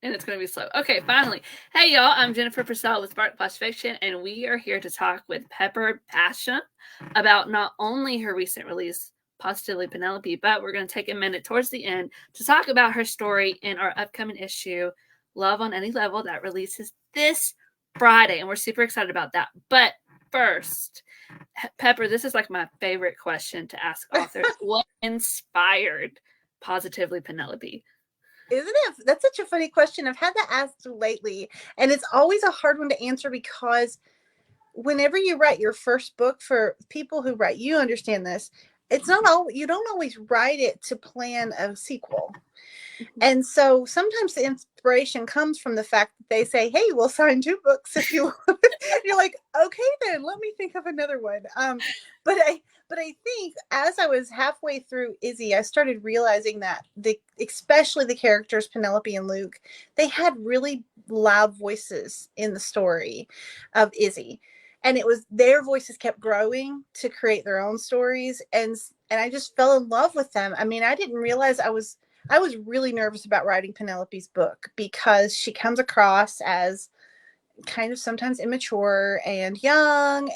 And it's going to be slow. Okay, finally. Hey, y'all. I'm Jennifer Purcell with Spark Plus Fiction, and we are here to talk with Pepper Basham about not only her recent release, Positively Penelope, but we're going to take a minute towards the end to talk about her story in our upcoming issue, Love on Any Level, that releases this Friday. And we're super excited about that. But first, Pepper, this is like my favorite question to ask authors. What inspired Positively Penelope? Isn't it? That's such a funny question. I've had that asked lately, and it's always a hard one to answer because whenever you write your first book, for people who write, you understand this. It's not all, you don't always write it to plan a sequel. And so sometimes the inspiration comes from the fact that they say, "Hey, we'll sign 2 books if you want." You're like, "Okay, then let me think of another one." But I think as I was halfway through Izzy, I started realizing that especially the characters Penelope and Luke, they had really loud voices in the story of Izzy, and it was their voices kept growing to create their own stories, and I just fell in love with them. I mean, I didn't realize I was really nervous about writing Penelope's book because she comes across as kind of sometimes immature and young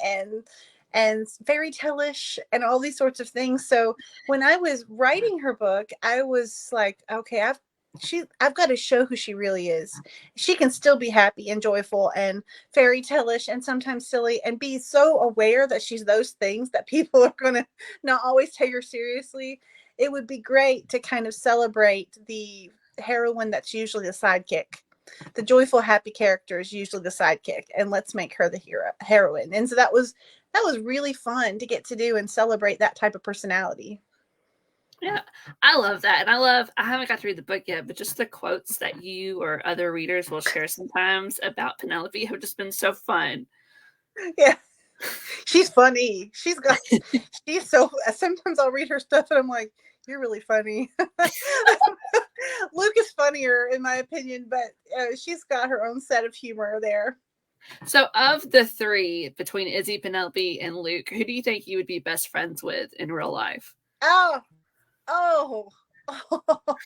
and fairy tale-ish and all these sorts of things. So when I was writing her book, I was like, okay, I've got to show who she really is. She can still be happy and joyful and fairy tale-ish and sometimes silly and be so aware that she's those things that people are going to not always take her seriously. It would be great to kind of celebrate the heroine that's usually the sidekick. The joyful, happy character is usually the sidekick, and let's make her the heroine. And so that was really fun to get to do and celebrate that type of personality. Yeah, I love that. And I haven't got to read the book yet, but just the quotes that you or other readers will share sometimes about Penelope have just been so fun. Yeah, she's funny. She's so, sometimes I'll read her stuff and I'm like, you're really funny. Luke is funnier in my opinion, but she's got her own set of humor there. So, of the three between Izzy, Penelope, and Luke, who do you think you would be best friends with in real life? Oh, oh,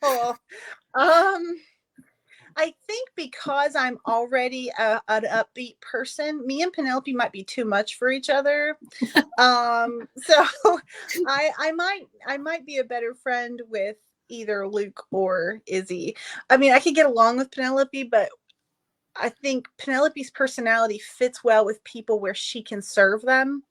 oh. um, I think because I'm already an upbeat person, me and Penelope might be too much for each other. So I might be a better friend with either Luke or Izzy. I mean, I could get along with Penelope, but I think Penelope's personality fits well with people where she can serve them,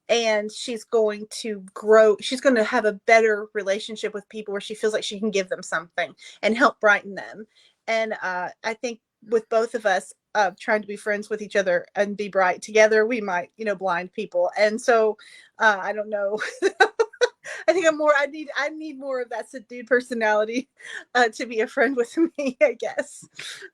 and she's going to grow. She's going to have a better relationship with people where she feels like she can give them something and help brighten them. And I think with both of us trying to be friends with each other and be bright together, we might, blind people. And so I don't know. I think I need more of that subdued personality to be a friend with me, I guess.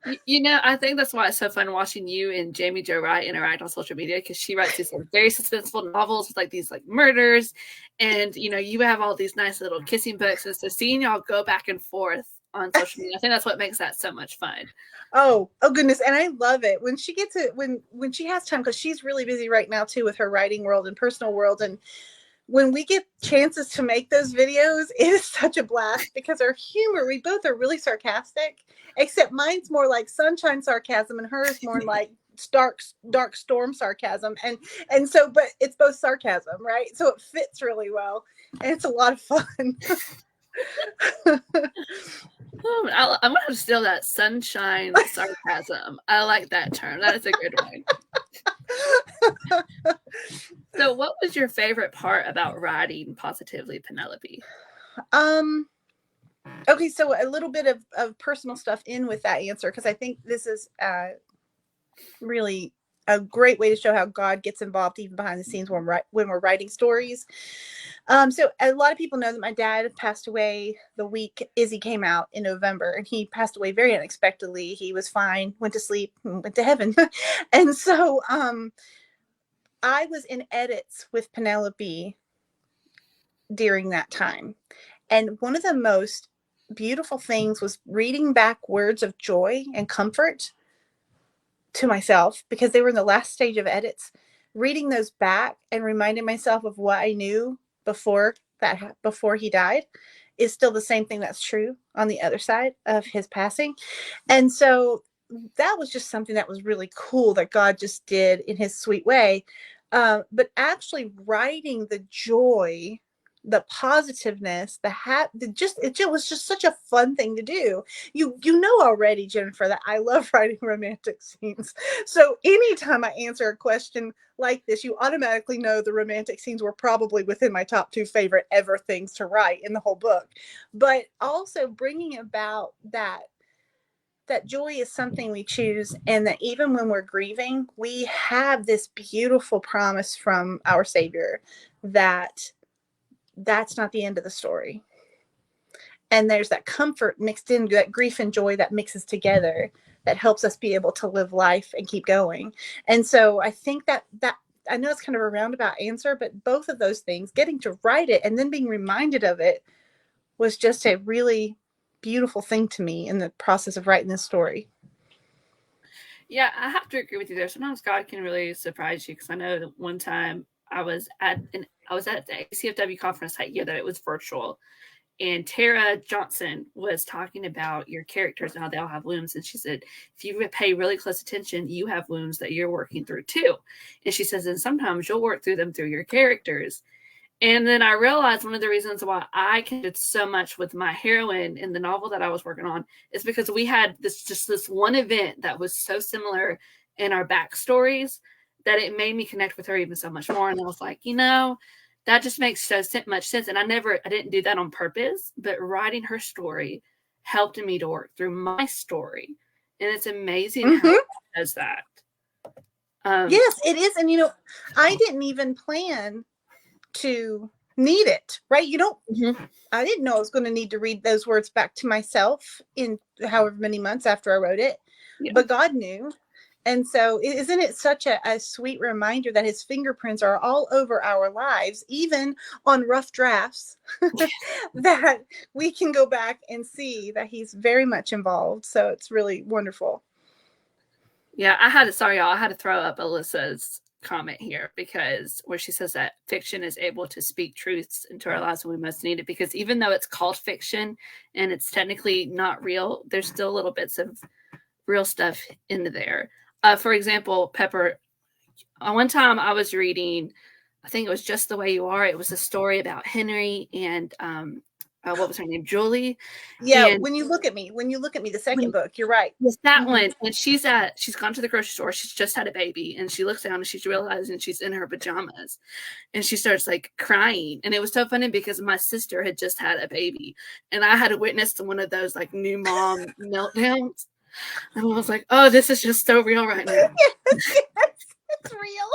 I think that's why it's so fun watching you and Jamie Jo Wright interact on social media, because she writes these like very suspenseful novels with like these like murders, and you have all these nice little kissing books, and so seeing y'all go back and forth on social media, I think that's what makes that so much fun. Oh goodness, and I love it when she gets it when she has time, because she's really busy right now too with her writing world and personal world. And when we get chances to make those videos, it is such a blast because our humor, we both are really sarcastic, except mine's more like sunshine sarcasm and hers more like dark storm sarcasm. And so, but it's both sarcasm, right? So it fits really well, and it's a lot of fun. I'm gonna steal that sunshine sarcasm. I like that term. That is a good one. So, what was your favorite part about writing Positively Penelope? Okay, so a little bit of personal stuff in with that answer, because I think this is really a great way to show how God gets involved even behind the scenes when we're writing stories. So a lot of people know that my dad passed away the week Izzy came out in November, and he passed away very unexpectedly. He was fine, went to sleep, went to heaven. And so I was in edits with Penelope during that time. And one of the most beautiful things was reading back words of joy and comfort to myself, because they were in the last stage of edits, reading those back and reminding myself of what I knew before he died. is still the same thing that's true on the other side of his passing. And so that was just something that was really cool that God just did in his sweet way. But actually writing the joy, the positiveness, it was just such a fun thing to do. You know already, Jennifer, that I love writing romantic scenes. So anytime I answer a question like this, you automatically know the romantic scenes were probably within my top 2 favorite ever things to write in the whole book. But also bringing about that joy is something we choose, and that even when we're grieving, we have this beautiful promise from our Savior that that's not the end of the story. And there's that comfort mixed into that grief and joy that mixes together, that helps us be able to live life and keep going. And so I think that I know it's kind of a roundabout answer, but both of those things, getting to write it and then being reminded of it, was just a really beautiful thing to me in the process of writing this story. Yeah, I have to agree with you there. Sometimes God can really surprise you, because I know that one time I was at the ACFW conference that year that it was virtual, and Tara Johnson was talking about your characters and how they all have wounds. And she said, if you pay really close attention, you have wounds that you're working through too. And she says, and sometimes you'll work through them through your characters. And then I realized one of the reasons why I connected so much with my heroine in the novel that I was working on is because we had this one event that was so similar in our backstories that it made me connect with her even so much more. And I was like, that just makes so much sense. And I didn't do that on purpose, but writing her story helped me to work through my story. And it's amazing how it does that. Yes, it is. And I didn't even plan to need it, right? I didn't know I was going to need to read those words back to myself in however many months after I wrote it, but God knew. And so isn't it such a sweet reminder that his fingerprints are all over our lives, even on rough drafts, that we can go back and see that he's very much involved. So it's really wonderful. Yeah, I had to throw up Alyssa's comment here, because where she says that fiction is able to speak truths into our lives when we most need it, because even though it's called fiction and it's technically not real, there's still little bits of real stuff into there. For example, Pepper, one time I was reading, I think it was Just the Way You Are. It was a story about Henry and what was her name? Julie. Yeah, And when you look at me, the second book, you're right. Yes, that one. And she's gone to the grocery store. She's just had a baby, and she looks down and she's realizing she's in her pajamas, and she starts like crying. And it was so funny because my sister had just had a baby, and I had witnessed one of those like new mom meltdowns. And I was like, oh, this is just so real right now. Yes, it's real.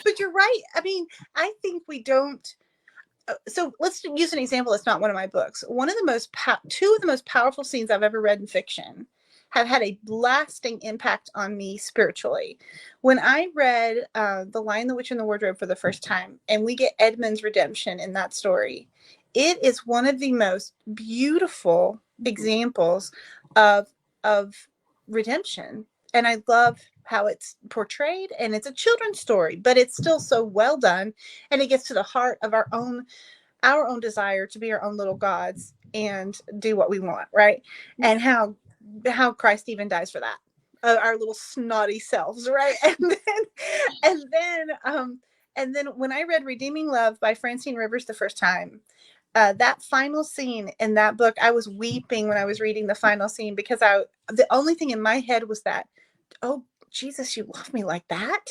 But you're right. I mean, I think we don't. So let's use an example. It's not one of my books. Two of the most powerful scenes I've ever read in fiction have had a lasting impact on me spiritually. When I read The Lion, the Witch, and the Wardrobe for the first time, and we get Edmund's redemption in that story, it is one of the most beautiful examples of redemption. And I love how it's portrayed, and it's a children's story, but it's still so well done, and it gets to the heart of our own desire to be our own little gods and do what we want, right? And how Christ even dies for that, our little snotty selves, right? And then when I read Redeeming Love by Francine Rivers the first time, that final scene in that book, I was weeping when I was reading the final scene, because the only thing in my head was that, oh, Jesus, you love me like that?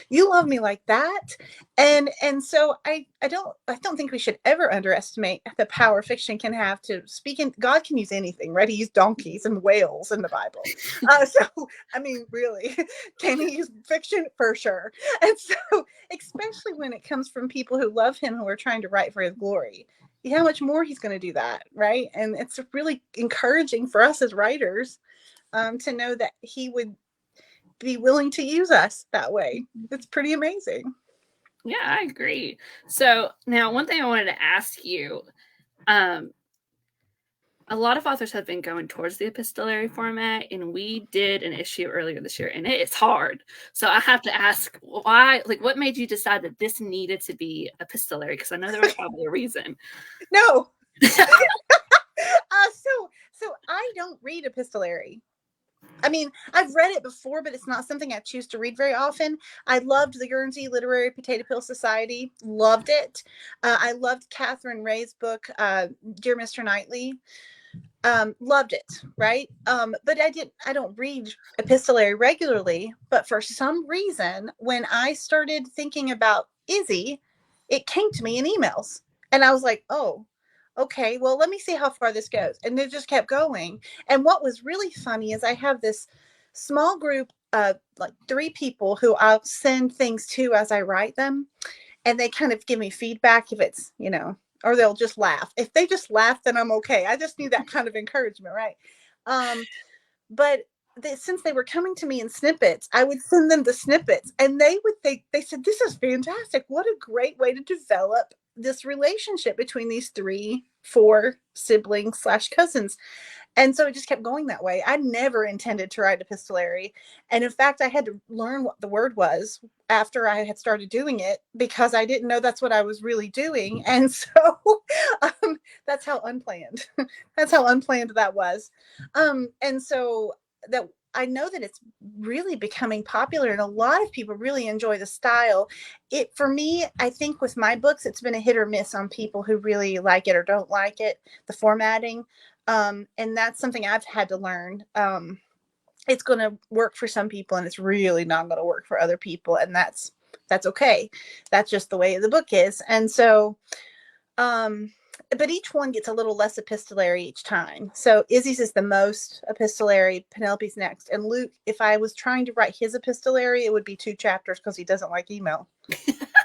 You love me like that? And so I don't think we should ever underestimate the power fiction can have to speak in. God can use anything, right? He used donkeys and whales in the Bible. So, I mean, really, can he use fiction? For sure. And so, especially when it comes from people who love him, who are trying to write for his glory, how much more he's going to do that, right? And it's really encouraging for us as writers to know that he would be willing to use us that way. It's pretty amazing. Yeah, I agree. So now, one thing I wanted to ask you, a lot of authors have been going towards the epistolary format, and we did an issue earlier this year, and it's hard. So I have to ask, why, like, what made you decide that this needed to be epistolary? Because I know there was probably a reason. No. So I don't read epistolary. I mean, I've read it before, but it's not something I choose to read very often. I loved the Guernsey Literary Potato Peel Society. Loved it. I loved Catherine Ray's book, Dear Mr. Knightley. Loved it, right? But I don't read epistolary regularly, but for some reason, when I started thinking about Izzy, it came to me in emails. And I was like, oh, okay, well, let me see how far this goes. And it just kept going. And what was really funny is I have this small group of like 3 people who I'll send things to as I write them. And they kind of give me feedback if it's, or they'll just laugh. If they just laugh, then I'm okay. I just need that kind of encouragement, right? But since they were coming to me in snippets, I would send them the snippets, and they said, "This is fantastic. What a great way to develop this relationship between these 4 siblings / cousins." And so it just kept going that way. I never intended to write epistolary. And in fact, I had to learn what the word was after I had started doing it, because I didn't know that's what I was really doing. And so that's how unplanned that was. And so that I know that it's really becoming popular, and a lot of people really enjoy the style. For me, I think with my books, it's been a hit or miss on people who really like it or don't like it, the formatting. And that's something I've had to learn. It's going to work for some people, and it's really not going to work for other people. And that's okay. That's just the way the book is. And so, but each one gets a little less epistolary each time. So Izzy's is the most epistolary, Penelope's next. And Luke, if I was trying to write his epistolary, it would be 2 chapters because he doesn't like email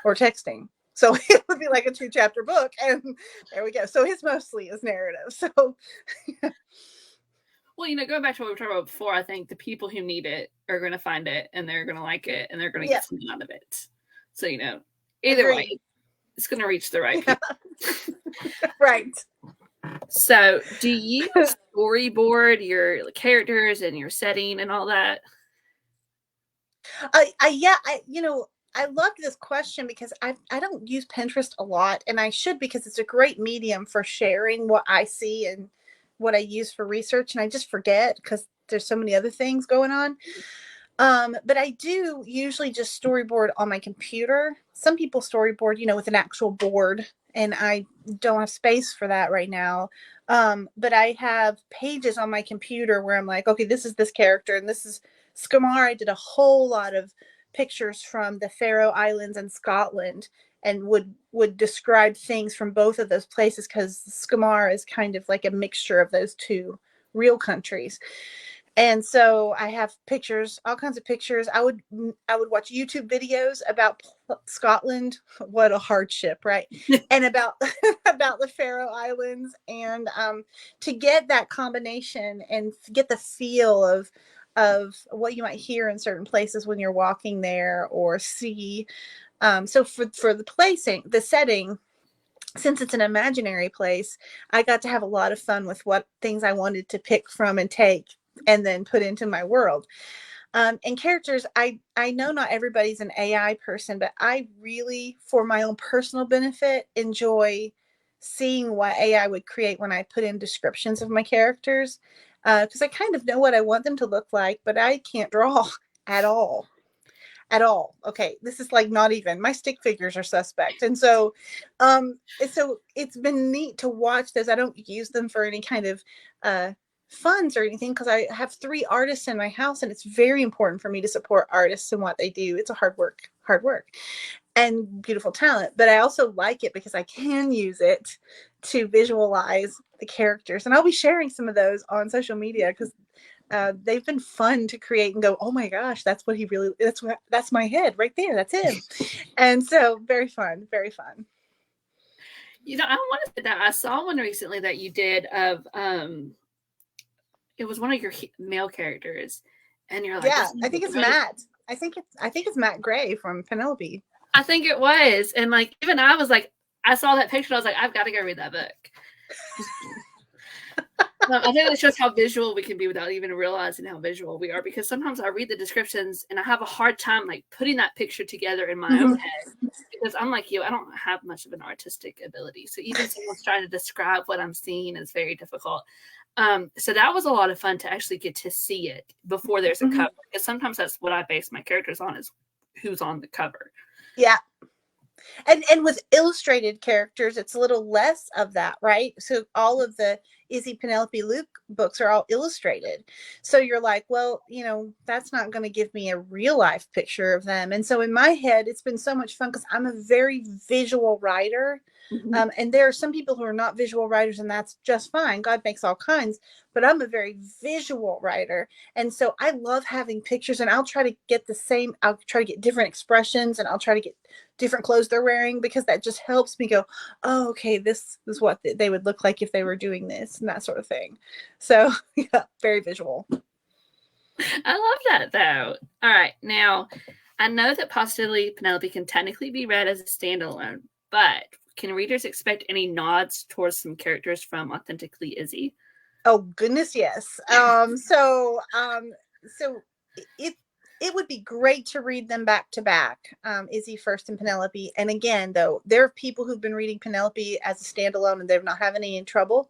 or texting. So it would be like a 2-chapter book, and there we go. So his mostly is narrative. So, well, going back to what we were talking about before, I think the people who need it are going to find it, and they're going to like it, and they're going to get something out of it. So, either way, it's going to reach the right people. Right. So, do you storyboard your characters and your setting and all that? I loved this question because I don't use Pinterest a lot, and I should, because it's a great medium for sharing what I see and what I use for research, and I just forget because there's so many other things going on. But I do usually just storyboard on my computer. Some people storyboard, with an actual board, and I don't have space for that right now. But I have pages on my computer where I'm like, okay, this is this character, and this is Skamar. I did a whole lot of pictures from the Faroe Islands and Scotland, and would describe things from both of those places, because Skamar is kind of like a mixture of those 2 real countries. And so I have pictures, all kinds of pictures. I would watch YouTube videos about Scotland. What a hardship, right? And about the Faroe Islands, and to get that combination and get the feel of what you might hear in certain places when you're walking there or see. So for the setting, since it's an imaginary place, I got to have a lot of fun with what things I wanted to pick from and take and then put into my world. And characters, I know not everybody's an AI person, but I really, for my own personal benefit, enjoy seeing what AI would create when I put in descriptions of my characters, because I kind of know what I want them to look like, but I can't draw at all. Okay, this is like not even, my stick figures are suspect. And so it's been neat to watch those. I don't use them for any kind of funds or anything, because I have 3 artists in my house, and it's very important for me to support artists and what they do. It's a hard work and beautiful talent, but I also like it because I can use it to visualize the characters. And I'll be sharing some of those on social media, because they've been fun to create and go, oh my gosh, that's my head right there. That's him. And so very fun, very fun. I want to say that I saw one recently that you did of, it was one of your male characters, and you're like, yeah, I think it's Matt. I think it's Matt Gray from Penelope. I think it was. And like, even I was like, I saw that picture, and I was like, I've got to go read that book. I think that shows how visual we can be without even realizing how visual we are. Because sometimes I read the descriptions and I have a hard time like putting that picture together in my own Mhm. head. Because I'm like you, I don't have much of an artistic ability. So even someone's trying to describe what I'm seeing is very difficult. So that was a lot of fun to actually get to see it before there's a Mhm. cover. Because sometimes that's what I base my characters on is who's on the cover. Yeah. And with illustrated characters, it's a little less of that, right? So all of the Izzy, Penelope, Luke books are all illustrated. So you're like, well, that's not going to give me a real life picture of them. And so in my head, it's been so much fun because I'm a very visual writer. Mm-hmm. And there are some people who are not visual writers, and that's just fine. God makes all kinds, but I'm a very visual writer. And so I love having pictures, and I'll try to get I'll try to get different expressions, and I'll try to get different clothes they're wearing, because that just helps me go, oh, okay, this is what they would look like if they were doing this, and that sort of thing. So yeah, very visual. I love that though. All right. Now, I know that Positively Penelope can technically be read as a standalone, but can readers expect any nods towards some characters from Authentically Izzy? Oh goodness, yes. So it it would be great to read them back to back, Izzy first and Penelope. And again, though, there are people who've been reading Penelope as a standalone and they're not having any trouble.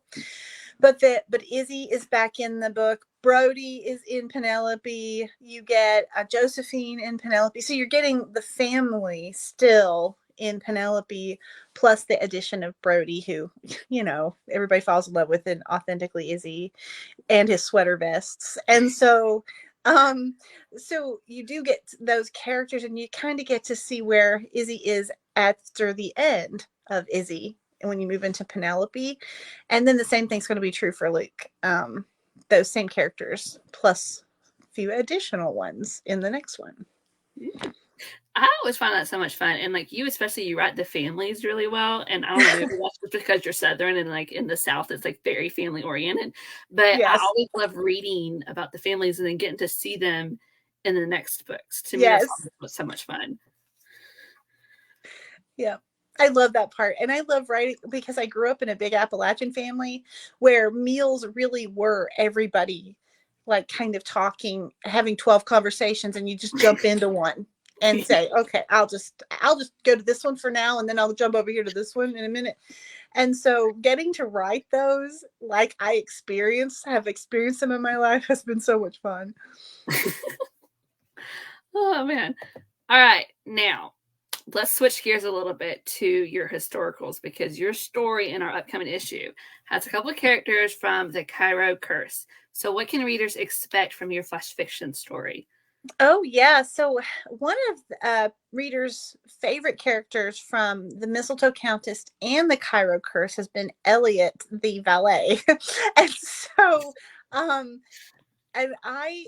But Izzy is back in the book. Brody is in Penelope. You get Josephine in Penelope. So you're getting the family still in Penelope, plus the addition of Brody, who, everybody falls in love with in Authentically Izzy, and his sweater vests. And um, so you do get those characters, and you kind of get to see where Izzy is after the end of Izzy, and when you move into Penelope. And then the same thing's going to be true for Luke. Those same characters plus a few additional ones in the next one. I always find that so much fun. And like you, especially, you write the families really well. And I don't know, maybe that's just because you're Southern and like in the South, it's like very family oriented. But I Yes. always love reading about the families and then getting to see them in the next books. To me, that's Yes. so much fun. Yeah. I love that part. And I love writing because I grew up in a big Appalachian family where meals really were everybody like kind of talking, having 12 conversations, and you just jump into one and say, okay, I'll just go to this one for now, and then I'll jump over here to this one in a minute. And so getting to write those like have experienced them in my life, has been so much fun. Oh, man. All right. Now, let's switch gears a little bit to your historicals because your story in our upcoming issue has a couple of characters from the Cairo Curse. So, what can readers expect from your flash fiction story? Oh yeah, so one of readers' favorite characters from the Mistletoe Countess and the Cairo Curse has been Elliot, the valet. And so um and I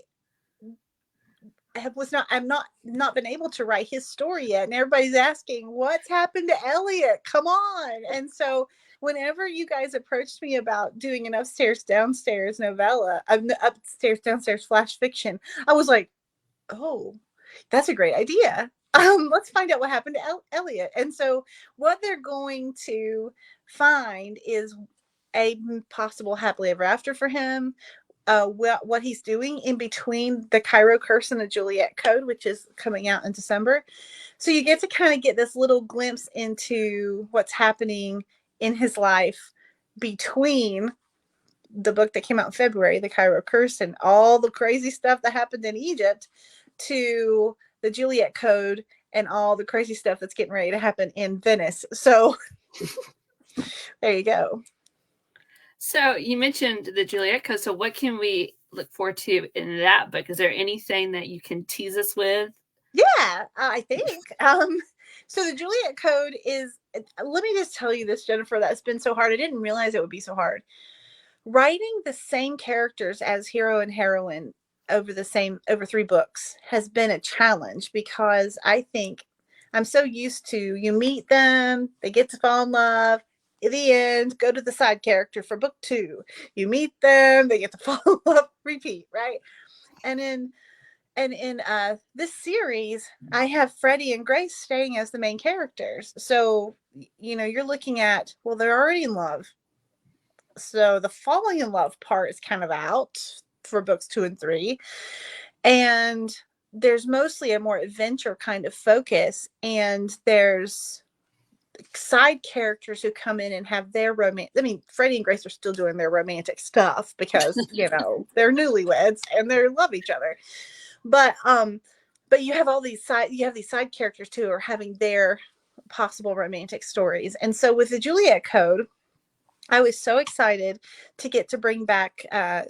I'm not been able to write his story yet, and everybody's asking what's happened to Elliot, come on. And so whenever you guys approached me about doing an upstairs downstairs novella, upstairs downstairs flash fiction, I was like, oh, that's a great idea. Let's find out what happened to Elliot. And so what they're going to find is a possible happily ever after for him, what he's doing in between the Cairo Curse and the Juliet Code, which is coming out in December. So you get to kind of get this little glimpse into what's happening in his life between the book that came out in February, The Cairo Curse, and all the crazy stuff that happened in Egypt, to the Juliet Code and all the crazy stuff that's getting ready to happen in Venice. So there you go. So, you mentioned the Juliet Code. So, what can we look forward to in that book? Is there anything that you can tease us with? Yeah, I think. So the Juliet Code is, let me just tell you this, Jennifer, that's been so hard. I didn't realize it would be so hard. Writing the same characters as hero and heroine over 3 books has been a challenge, because I think I'm so used to, you meet them, they get to fall in love, in the end go to the side character for book 2, you meet them, they get to fall in love, repeat, right? And in this series, I have Freddie and Grace staying as the main characters. So, you're looking at, well, they're already in love. So the falling in love part is kind of out for books 2 and 3. And there's mostly a more adventure kind of focus. And there's side characters who come in and have their romance. I mean, Freddie and Grace are still doing their romantic stuff because, they're newlyweds and they love each other. But you have these side characters too, who are having their possible romantic stories. And so with the Juliet Code, I was so excited to get to bring back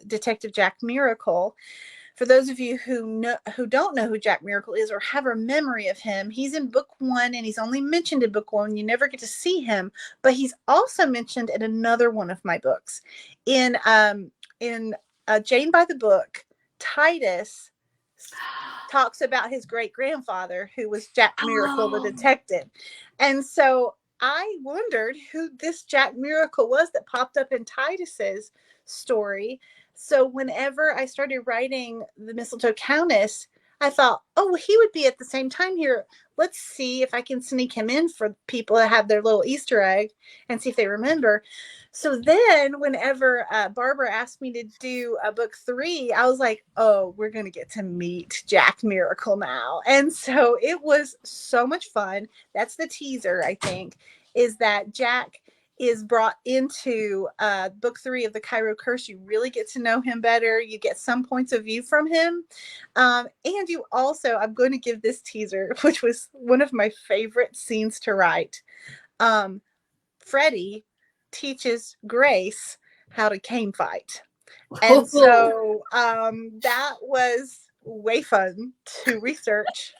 Detective Jack Miracle. For those of you who don't know who Jack Miracle is or have a memory of him, he's in book 1 and he's only mentioned in book 1. You never get to see him, but he's also mentioned in another one of my books. In Jane by the Book, Titus talks about his great grandfather, who was Jack Miracle, the detective. And so I wondered who this Jack Miracle was that popped up in Titus's story. So whenever I started writing The Mistletoe Countess, I thought, oh, he would be at the same time here. Let's see if I can sneak him in for people that have their little Easter egg and see if they remember. So then whenever Barbara asked me to do book 3, I was like, oh, we're going to get to meet Jack Miracle now. And so it was so much fun. That's the teaser, I think, is that Jack is brought into book 3 of the Cairo Curse. You really get to know him better. You get some points of view from him. And you also, I'm going to give this teaser, which was one of my favorite scenes to write. Freddie teaches Grace how to cane fight. And so that was way fun to research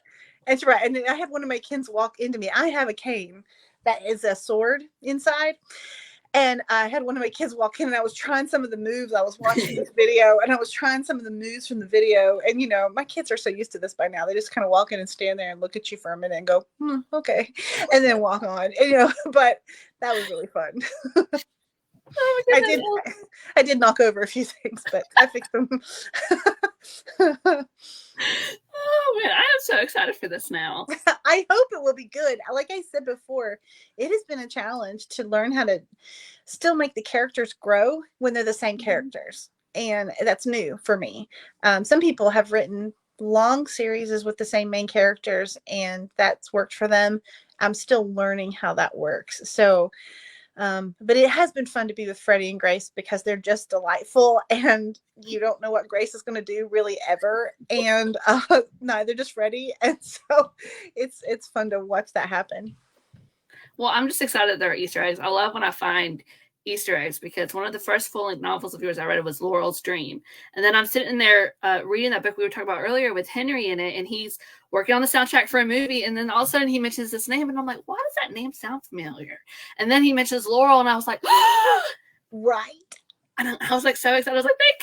and to write. And then I had one of my kids walk into me. I have a cane that is a sword inside. And I had one of my kids walk in and I was trying some of the moves. I was watching this video and I was trying some of the moves from the video. And, my kids are so used to this by now. They just kind of walk in and stand there and look at you for a minute and go, okay. And then walk on, but that was really fun. Oh I did knock over a few things, but I fixed them. Oh man, I am so excited for this now. I hope it will be good. Like I said before, it has been a challenge to learn how to still make the characters grow when they're the same characters. And that's new for me. Some people have written long series with the same main characters and that's worked for them. I'm still learning how that works. So but it has been fun to be with Freddie and Grace because they're just delightful and you don't know what Grace is going to do really ever. And neither does Freddie. And so it's fun to watch that happen. Well, I'm just excited that there are Easter eggs. I love when I find Easter eggs because one of the first full-length novels of yours I read was Laurel's Dream. And then I'm sitting there reading that book we were talking about earlier with Henry in it, and he's working on the soundtrack for a movie, and then all of a sudden he mentions this name, and I'm like, why does that name sound familiar? And then he mentions Laurel, and I was like, right. And I was like so excited. I was like, they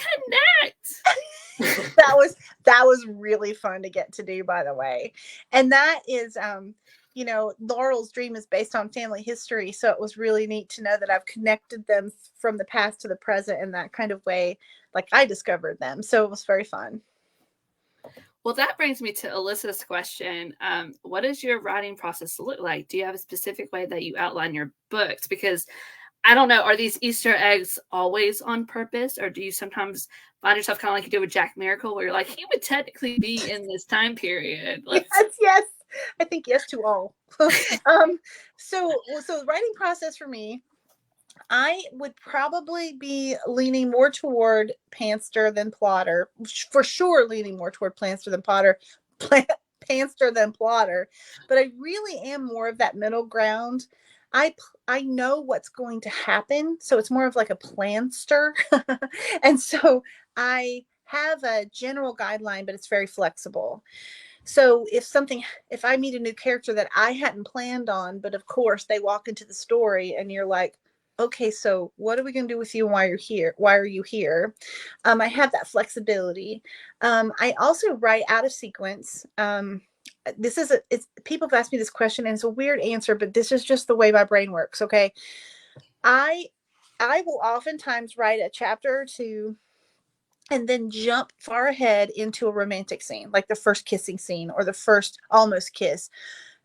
connect. that was really fun to get to do, by the way. And that is Laurel's Dream is based on family history, so it was really neat to know that I've connected them from the past to the present in that kind of way, like I discovered them. So it was very fun. Well, that brings me to Alyssa's question. What does your writing process look like? Do you have a specific way that you outline your books? Because I don't know, are these Easter eggs always on purpose, or do you sometimes find yourself kind of like you do with Jack Miracle, where you're like, he would technically be in this time period? Yes. I think yes to all. So the writing process for me, I would probably be leaning more toward Pantster than Plotter. For sure, leaning more toward Pantster than Plotter. Pantster than Plotter. But I really am more of that middle ground. I know what's going to happen, so it's more of like a planster. And so I have a general guideline, but it's very flexible. So if I meet a new character that I hadn't planned on, but of course they walk into the story and you're like, okay, so what are we going to do with you and why you're here? Why are you here? I have that flexibility. I also write out of sequence. People have asked me this question and it's a weird answer, but this is just the way my brain works. Okay. I will oftentimes write a chapter or two and then jump far ahead into a romantic scene, like the first kissing scene or the first almost kiss.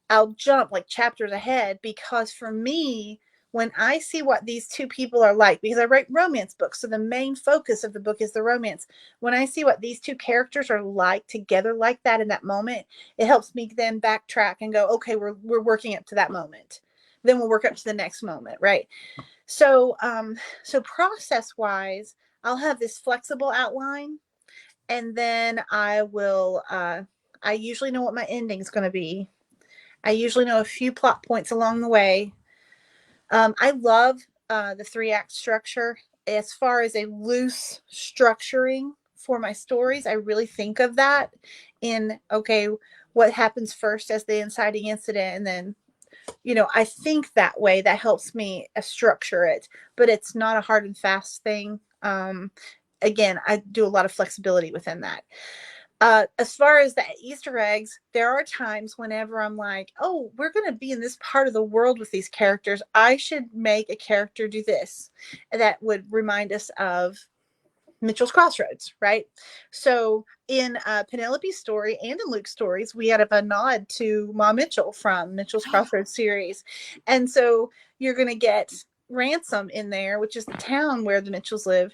I'll jump like chapters ahead because for me, when I see what these two people are like, because I write romance books, so the main focus of the book is the romance. When I see what these two characters are like together like that in that moment, it helps me then backtrack and go, okay, we're working up to that moment. Then we'll work up to the next moment, right? So so process wise, I'll have this flexible outline, and then I usually know what my ending is going to be. I usually know a few plot points along the way. I love the 3 act structure. As far as a loose structuring for my stories, I really think of that in, okay, what happens first as the inciting incident, and then, I think that way. That helps me structure it, but it's not a hard and fast thing. Again, I do a lot of flexibility within that. As far as the Easter eggs, there are times whenever I'm like, oh, we're going to be in this part of the world with these characters. I should make a character do this. That would remind us of Mitchell's Crossroads, right? So in Penelope's story and in Luke's stories, we had a nod to Ma Mitchell from Mitchell's Crossroads series. And so you're going to get Ransom in there, which is the town where the Mitchells live.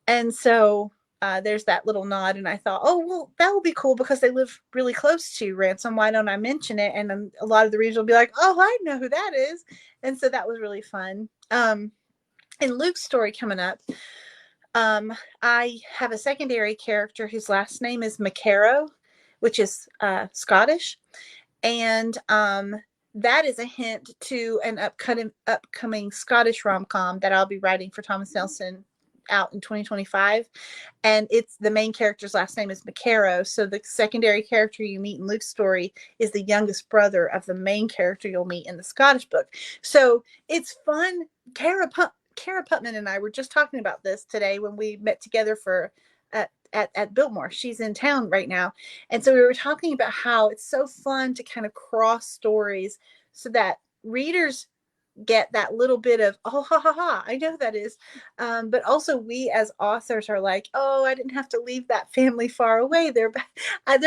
And so there's that little nod, and I thought, oh, well, that will be cool because they live really close to Ransom. Why don't I mention it? And a lot of the readers will be like, oh, I know who that is. And so that was really fun. In Luke's story coming up, I have a secondary character whose last name is McCarrow, which is Scottish. And that is a hint to an upcoming Scottish rom-com that I'll be writing for Thomas Nelson out in 2025, and it's the main character's last name is McCarrow. So the secondary character you meet in Luke's story is the youngest brother of the main character you'll meet in the Scottish book. So it's fun. Cara Putman and I were just talking about this today when we met together for at Biltmore. She's in town right now, and so we were talking about how it's so fun to kind of cross stories so that readers get that little bit of, oh, ha ha ha, I know that is, but also we as authors are like, oh, I didn't have to leave that family far away. They're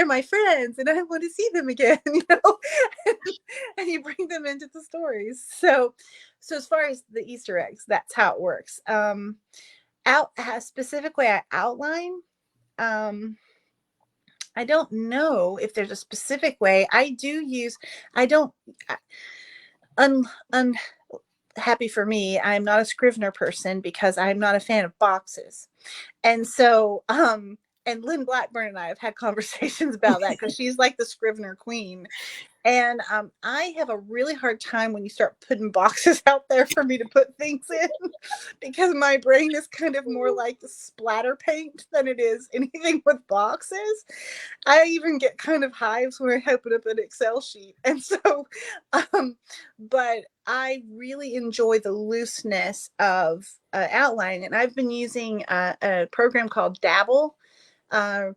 my friends and I want to see them again. And you bring them into the stories. So as far as the Easter eggs, that's how it works. Specifically I outline, I don't know if there's a specific way. Happy for me, I'm not a Scrivener person because I'm not a fan of boxes. And so, and Lynn Blackburn and I have had conversations about that because she's like the Scrivener queen. And I have a really hard time when you start putting boxes out there for me to put things in because my brain is kind of more like the splatter paint than it is anything with boxes. I even get kind of hives when I open up an Excel sheet. And so, but I really enjoy the looseness of outline. And I've been using a program called Dabble the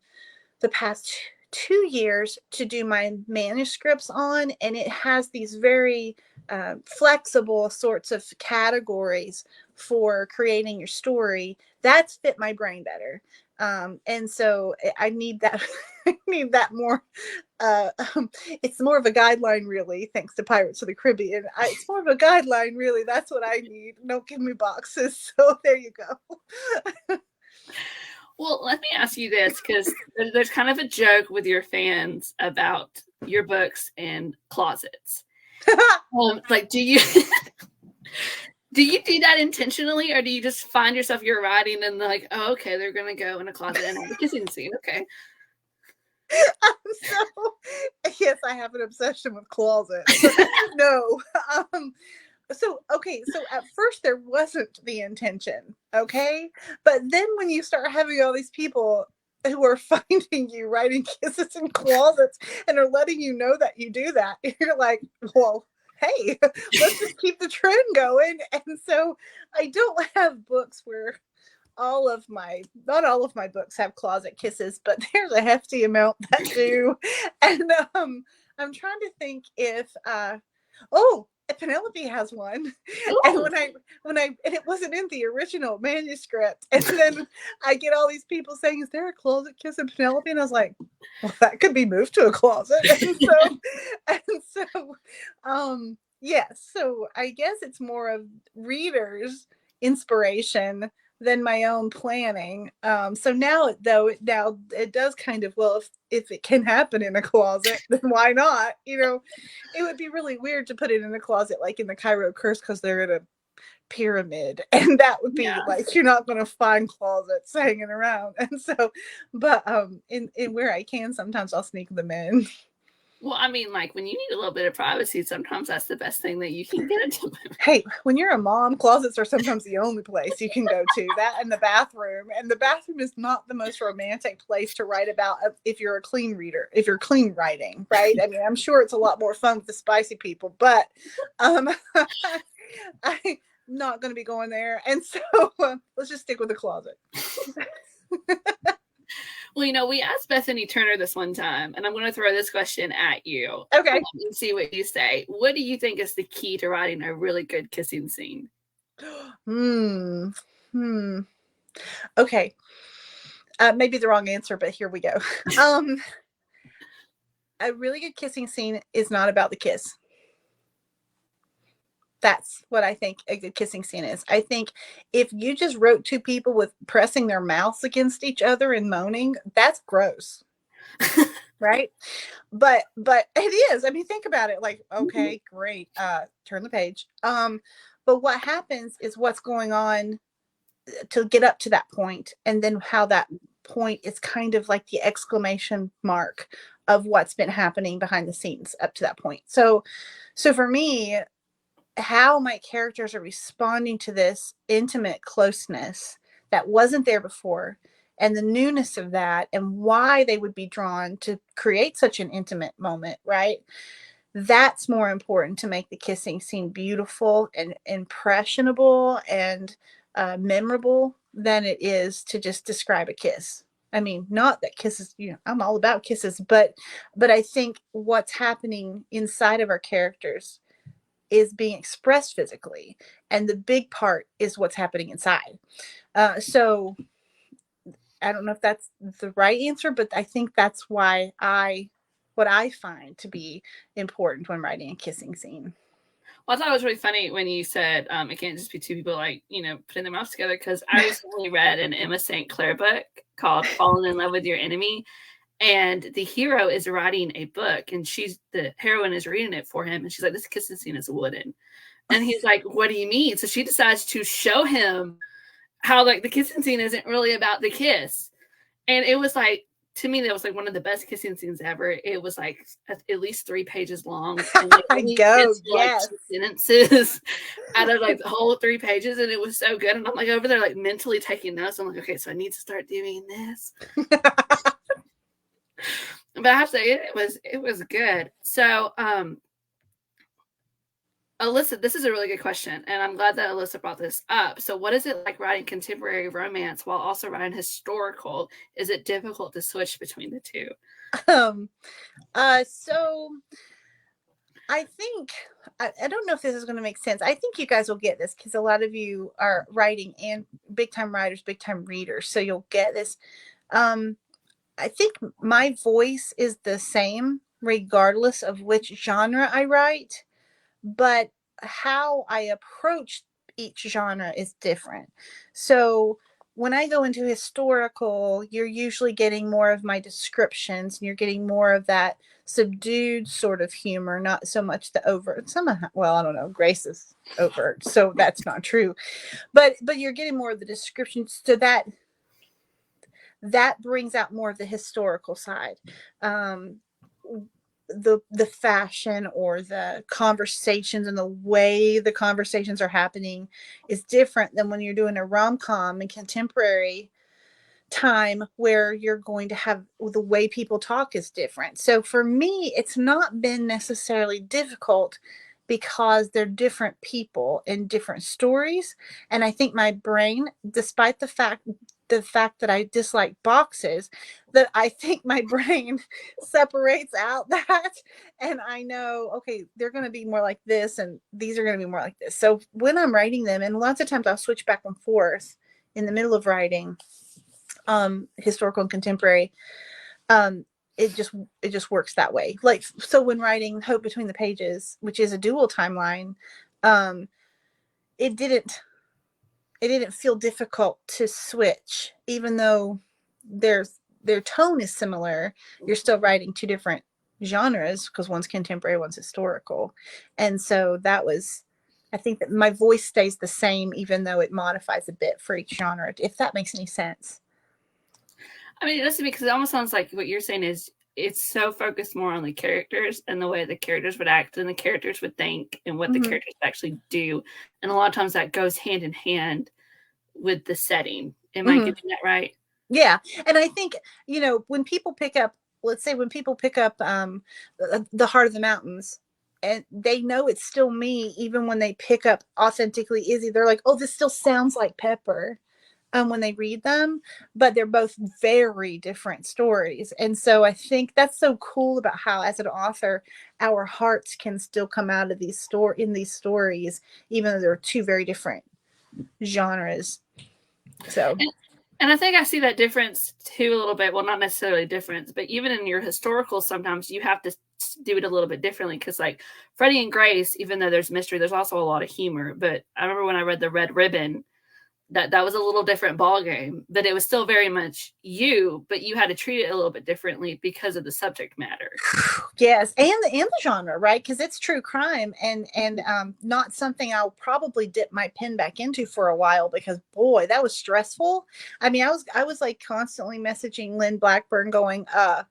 past 2 years to do my manuscripts on, and it has these very flexible sorts of categories for creating your story that's fit my brain better. And so I need that. I need that more. It's more of a guideline, really, thanks to Pirates of the Caribbean. It's more of a guideline, really. That's what I need. Don't give me boxes. So there you go. Well, let me ask you this, because there's kind of a joke with your fans about your books and closets. Like, do you do that intentionally, or do you just find yourself you're writing and like, oh, okay, they're gonna go in a closet and have a kissing scene? Okay. So yes, I have an obsession with closets. No. So at first there wasn't the intention, okay? But then when you start having all these people who are finding you writing kisses in closets and are letting you know that you do that, you're like, well, hey, let's just keep the trend going. And so I don't have books where not all of my books have closet kisses, but there's a hefty amount that do. And I'm trying to think if Penelope has one. Ooh. And when I and it wasn't in the original manuscript, and then I get all these people saying, is there a closet kiss in Penelope? And I was like, well, that could be moved to a closet. And so Yes, so I guess it's more of readers' inspiration than my own planning. So now, though, now it does kind of, well, if it can happen in a closet, then why not? You know, it would be really weird to put it in a closet like in the Cairo Curse because they're in a pyramid, and that would be Yeah. like you're not going to find closets hanging around. And so, but in where I can, sometimes I'll sneak them in. Well, I mean, like when you need a little bit of privacy, sometimes that's the best thing that you can get into. Hey, when you're a mom, closets are sometimes the only place you can go to. That and the bathroom. And the bathroom is not the most romantic place to write about if you're a clean reader, if you're clean writing, right? I mean, I'm sure it's a lot more fun with the spicy people, but um, I'm not going to be going there. And so let's just stick with the closet. Well, we asked Bethany Turner this one time, and I'm going to throw this question at you. Okay. And see what you say. What do you think is the key to writing a really good kissing scene? Okay. Maybe the wrong answer, but here we go. A really good kissing scene is not about the kiss. That's what I think a good kissing scene is. I think if you just wrote two people with pressing their mouths against each other and moaning, that's gross. Right? But it is. I mean, think about it. Like, okay, great. Turn the page. But what happens is what's going on to get up to that point, and then how that point is kind of like the exclamation mark of what's been happening behind the scenes up to that point. So for me, how my characters are responding to this intimate closeness that wasn't there before, and the newness of that, and why they would be drawn to create such an intimate moment, right? That's more important to make the kissing scene beautiful and impressionable and memorable than it is to just describe a kiss. I mean, not that kisses, I'm all about kisses, but I think what's happening inside of our characters is being expressed physically, and the big part is what's happening inside. So I don't know if that's the right answer, but I think that's what I find to be important when writing a kissing scene. Well, I thought it was really funny when you said it can't just be two people like putting their mouths together, because I recently read an Emma St. Clair book called "Falling in Love with Your Enemy," and the hero is writing a book, and the heroine is reading it for him, and she's like, "This kissing scene is wooden," and he's like, "What do you mean?" So she decides to show him how like the kissing scene isn't really about the kiss, and it was like, to me, that was like one of the best kissing scenes ever. It was like at least 3 pages long, and like only Go, fits like yes. 2 sentences out of like the whole 3 pages, and it was so good. And I'm like over there like mentally taking notes. I'm like, okay, so I need to start doing this. But I have to say, it was good. So, Alyssa, this is a really good question, and I'm glad that Alyssa brought this up. So, what is it like writing contemporary romance while also writing historical? Is it difficult to switch between the two? So I think I don't know if this is going to make sense. I think you guys will get this because a lot of you are writing and big time writers, big time readers, so you'll get this. I think my voice is the same regardless of which genre I write, but how I approach each genre is different. So when I go into historical, you're usually getting more of my descriptions, and you're getting more of that subdued sort of humor, not so much the overt. Well, I don't know, Grace is overt, so that's not true. But you're getting more of the descriptions, so that brings out more of the historical side. The fashion or the conversations and the way the conversations are happening is different than when you're doing a rom-com in contemporary time, where you're going to have the way people talk is different. So for me, it's not been necessarily difficult because they're different people and different stories. And I think my brain, despite the fact that I dislike boxes, that I think my brain separates out that, and I know, okay, they're going to be more like this and these are going to be more like this. So when I'm writing them, and lots of times I'll switch back and forth in the middle of writing historical and contemporary, it just works that way. Like, so when writing Hope Between the Pages, which is a dual timeline, um, it didn't it didn't feel difficult to switch, even though their tone is similar. You're still writing two different genres because one's contemporary, one's historical, and so that was. I think that my voice stays the same, even though it modifies a bit for each genre. If that makes any sense. I mean, it doesn't, because it almost sounds like what you're saying is it's so focused more on the characters and the way the characters would act and the characters would think and what the characters actually do. And a lot of times that goes hand in hand with the setting. Am I getting that right? Yeah. And I think, when people pick up, let's say when people pick up the Heart of the Mountains, and they know it's still me, even when they pick up Authentically Izzy, they're like, oh, this still sounds like Pepper. When they read them, but they're both very different stories. And so I think that's so cool about how, as an author, our hearts can still come out of these stories, even though they're two very different genres. So, and I think I see that difference too a little bit. Well, not necessarily difference, but even in your historical, sometimes you have to do it a little bit differently, because like Freddie and Grace, even though there's mystery, there's also a lot of humor. But I remember when I read The Red Ribbon, that was a little different ball game, but it was still very much you, but you had to treat it a little bit differently because of the subject matter. Yes, and the genre, right? Because it's true crime, and not something I'll probably dip my pen back into for a while, because boy, that was stressful. I mean, I was like constantly messaging Lynn Blackburn, going, I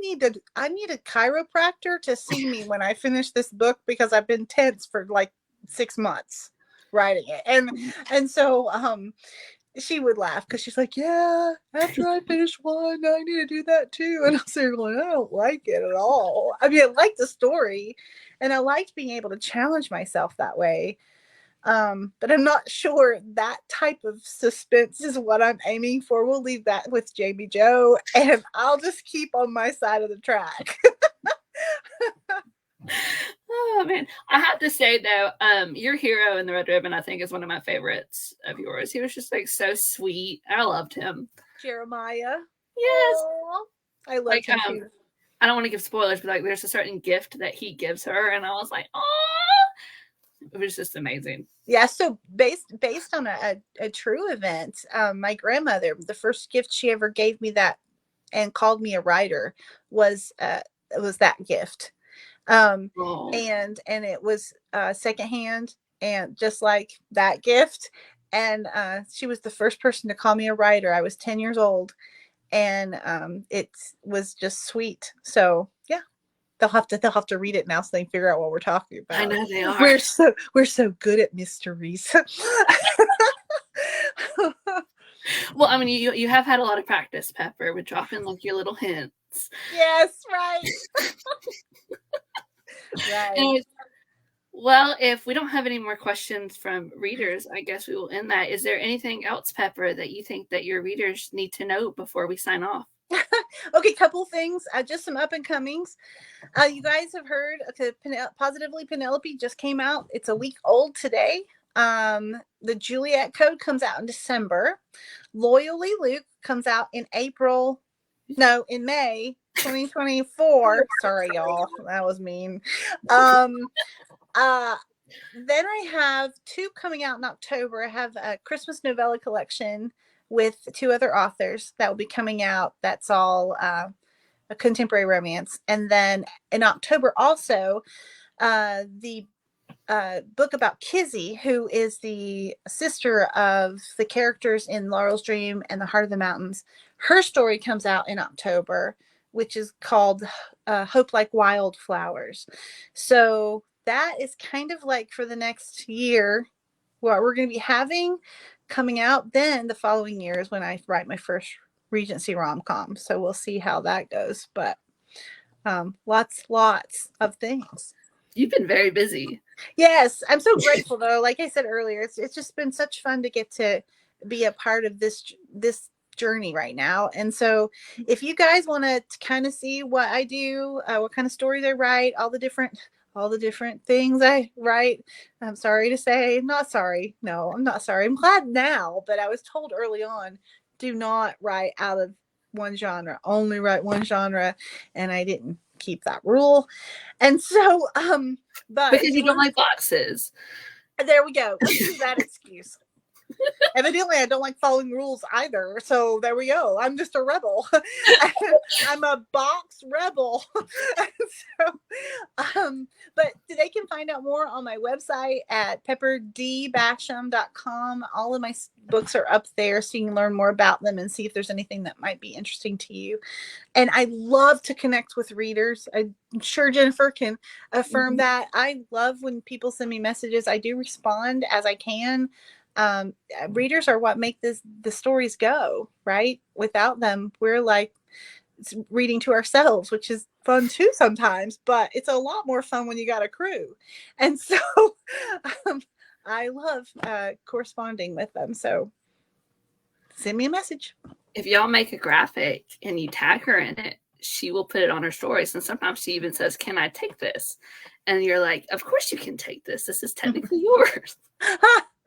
need a chiropractor to see me when I finish this book, because I've been tense for like 6 months writing it. And so she would laugh, because she's like, yeah, after I finish one, I need to do that too. And I was like, I don't like it at all. I mean, I like the story, and I liked being able to challenge myself that way. But I'm not sure that type of suspense is what I'm aiming for. We'll leave that with Jamie Joe, and I'll just keep on my side of the track. Oh man, I have to say though, your hero in The Red Ribbon, I think, is one of my favorites of yours. He was just like so sweet. I loved him. Jeremiah. Yes. Aww. I love Like, him too. I don't want to give spoilers, but like there's a certain gift that he gives her, and I was like, oh, it was just amazing. Yeah, so based on a true event, my grandmother, the first gift she ever gave me, that and called me a writer, was that gift. Oh. And it was secondhand, and just like that gift. And she was the first person to call me a writer. I was 10 years old, and it was just sweet. So yeah, they'll have to read it now so they can figure out what we're talking about. I know they are. We're so good at mysteries. Well, I mean, you have had a lot of practice, Pepper, with dropping like your little hints. Yes, right. Right. And, well, if we don't have any more questions from readers, I guess we will end that. Is there anything else, Pepper, that you think that your readers need to know before we sign off? Okay, couple things. Just some up and comings. You guys have heard, Positively Penelope just came out. It's a week old today. The Juliet Code comes out in December. Loyally Luke comes out in May 2024. Sorry, y'all. That was mean. Then I have two coming out in October. I have a Christmas novella collection with two other authors that will be coming out. That's all a contemporary romance. And then in October also, the book about Kizzy, who is the sister of the characters in Laurel's Dream and The Heart of the Mountains. Her story comes out in October, which is called Hope Like Wildflowers. So that is kind of like for the next year what we're going to be having coming out. Then the following year is when I write my first Regency rom-com. So we'll see how that goes. But lots of things. You've been very busy. Yes, I'm so grateful though. Like I said earlier, it's just been such fun to get to be a part of this journey right now. And so if you guys want to kind of see what I do, what kind of stories I write, all the different things I write, I'm sorry to say, not sorry. No, I'm not sorry. I'm glad now, but I was told early on, do not write out of one genre, only write one genre, and I didn't keep that rule. And so, but because you don't like boxes. There we go. Let's use that excuse. Evidently, I don't like following rules either. So there we go. I'm just a rebel. I'm a box rebel. But they can find out more on my website at pepperdbasham.com. All of my books are up there, so you can learn more about them and see if there's anything that might be interesting to you. And I love to connect with readers. I'm sure Jennifer can affirm that. I love when people send me messages. I do respond as I can. Readers are what make the stories go, right? Without them, we're like reading to ourselves, which is fun too sometimes, but it's a lot more fun when you got a crew. And so I love corresponding with them. So send me a message. If y'all make a graphic and you tag her in it, she will put it on her stories. And sometimes she even says, "Can I take this?" And you're like, "Of course you can take this. This is technically yours."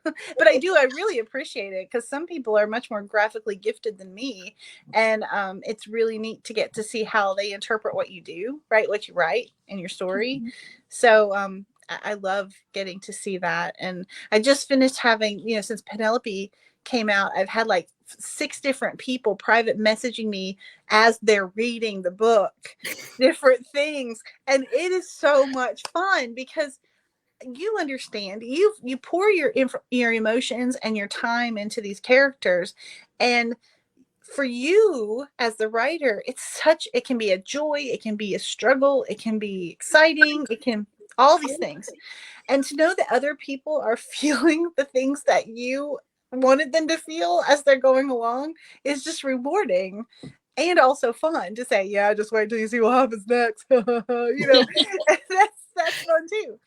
But I really appreciate it, because some people are much more graphically gifted than me. And it's really neat to get to see how they interpret what you do, right? What you write in your story. Mm-hmm. So I love getting to see that. And I just finished having, since Penelope came out, I've had like 6 different people private messaging me as they're reading the book, different things. And it is so much fun, because you understand, you pour your emotions and your time into these characters, and for you as the writer, it can be a joy, it can be a struggle, it can be exciting, it can all these things. And to know that other people are feeling the things that you wanted them to feel as they're going along is just rewarding. And also fun to say, yeah, just wait till you see what happens next. That's fun too.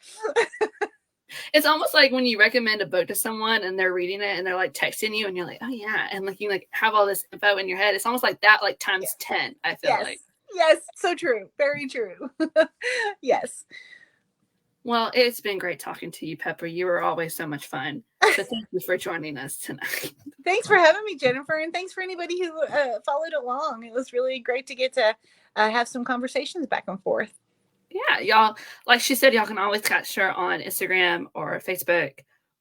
It's almost like when you recommend a book to someone and they're reading it and they're like texting you and you're like, "Oh yeah," and like you like have all this info in your head. It's almost like that, like times 10. I feel like. Yes, so true, very true. Yes. Well, it's been great talking to you, Pepper. You were always so much fun. So thank you for joining us tonight. Thanks for having me, Jennifer, and thanks for anybody who followed along. It was really great to get to have some conversations back and forth. Yeah, y'all, like she said, y'all can always catch her on Instagram or Facebook,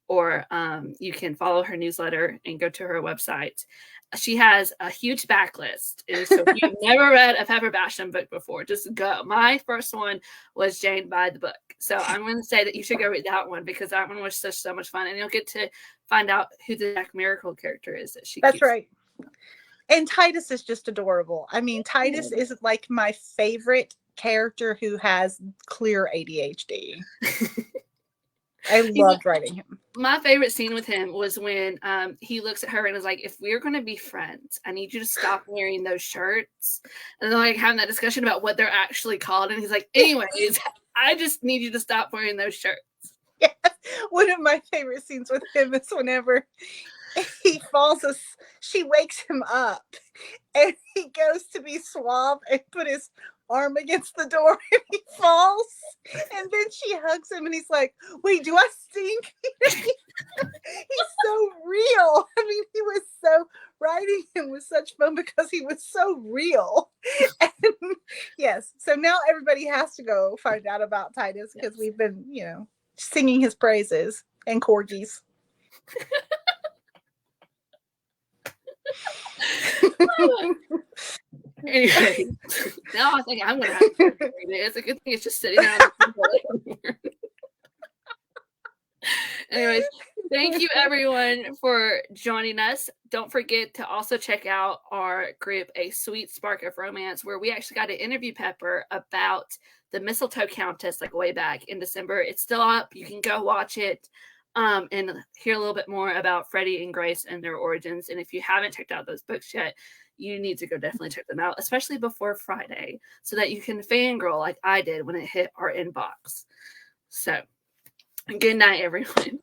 or you can follow her newsletter and go to her website. She has a huge backlist. So if you've never read a Pepper Basham book before, just go. My first one was Jane by the Book. So I'm going to say that you should go read that one, because that one was so much fun. And you'll get to find out who the Jack Miracle character is that she That's right. And Titus is just adorable. I mean, Titus is like my favorite character who has clear ADHD. I loved writing him. My favorite scene with him was when he looks at her and is like, "If we're going to be friends, I need you to stop wearing those shirts." And they're like having that discussion about what they're actually called. And he's like, "Anyways, I just need you to stop wearing those shirts." Yes. One of my favorite scenes with him is whenever he falls, she wakes him up and he goes to be suave and put his arm against the door and he falls, and then she hugs him and he's like, "Wait, do I stink?" He's so real. I mean, he was so, writing him was such fun because he was so real. And yes, so now everybody has to go find out about Titus, because we've been, singing his praises, and corgis. Anyway, now I think I'm going to have to read it. It's a good thing it's just sitting there. Anyways, thank you everyone for joining us. Don't forget to also check out our group, A Sweet Spark of Romance, where we actually got to interview Pepper about the Mistletoe Countess, like way back in December. It's still up. You can go watch it and hear a little bit more about Freddie and Grace and their origins. And if you haven't checked out those books yet, you need to go definitely check them out, especially before Friday, so that you can fangirl like I did when it hit our inbox. So, good night, everyone.